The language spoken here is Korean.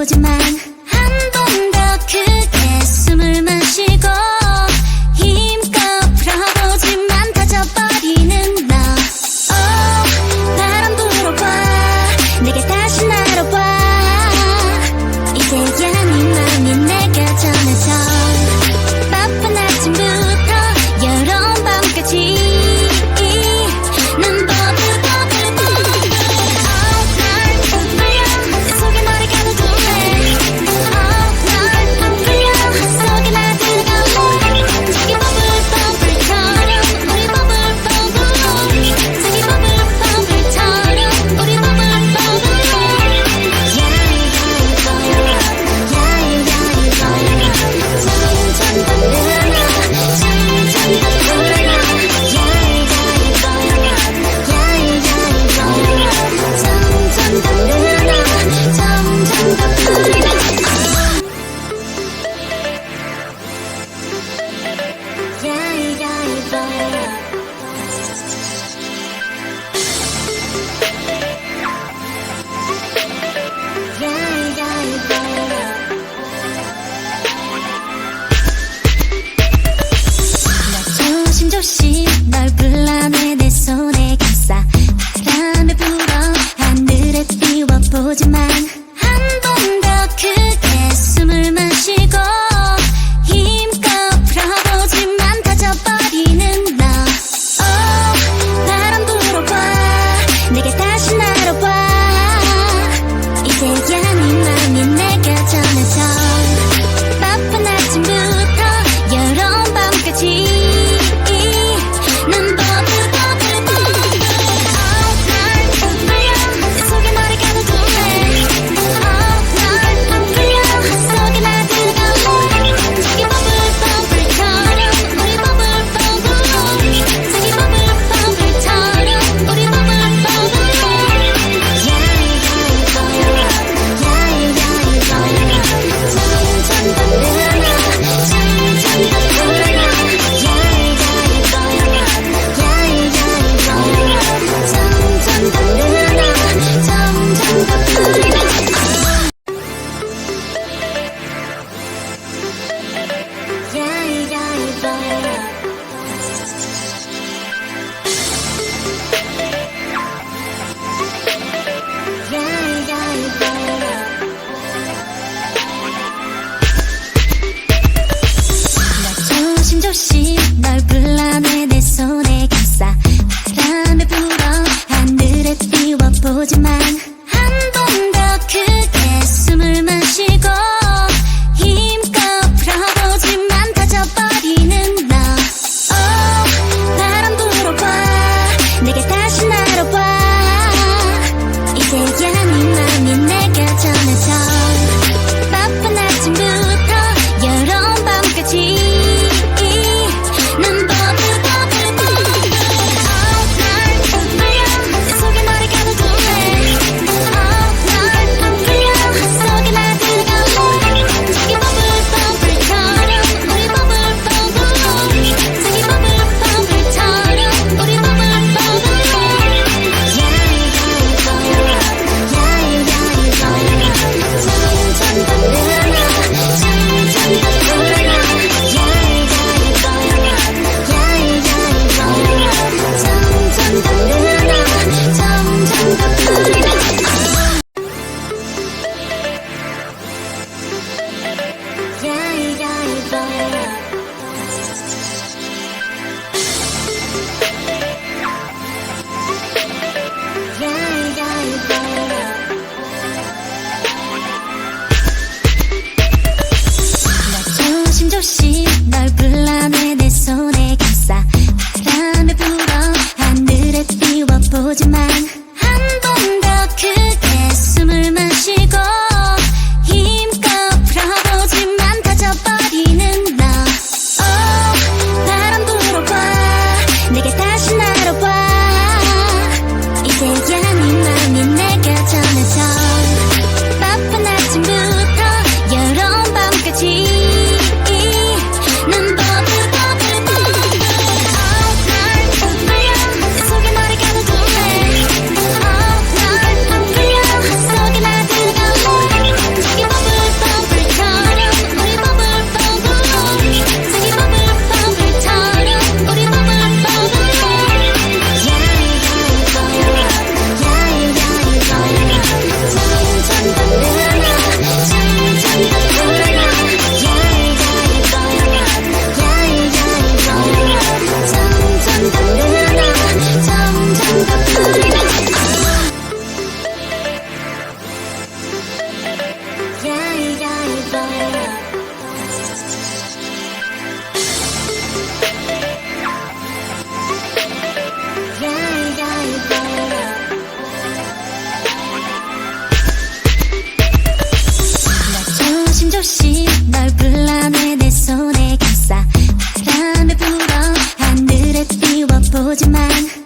보지만 한 번 더 크게 숨을 마시고 힘껏 풀어보지만 다져버리는 너. 바람 불어봐 내게 다시 날아와. 이제야 네 맘이 내게 전해져. 바쁜 아침부터 여름 밤까지 조심조심 널 불러내 내 손에 감싸. 바람에 불어 하늘에 띄워보지만 한 번 더 크게 숨을 마시고 힘껏 풀어보지만 다져버리는 너. 바람 불어봐 내게 다시 날아와. 이제야 네 맘이 내게 전해져. 바쁜 아침부터 여름 밤까지 조심조심 널 불러내 내 손에 감싸. 바람에 불어 하늘에 띄워보지만 한 번 더 크게 숨을 마시고 힘껏 풀어보지만 다져버리는 너. 바람 불어봐 내게 다시 날아와. 이제야 네 맘이 내게 전해져. 바쁜 아침부터 여름 밤까지 날 불러 내 속에 너를 가둬둘래. 조심조심 널 불러내 내 손에 감싸 바람에 불어 하늘에 띄워보지만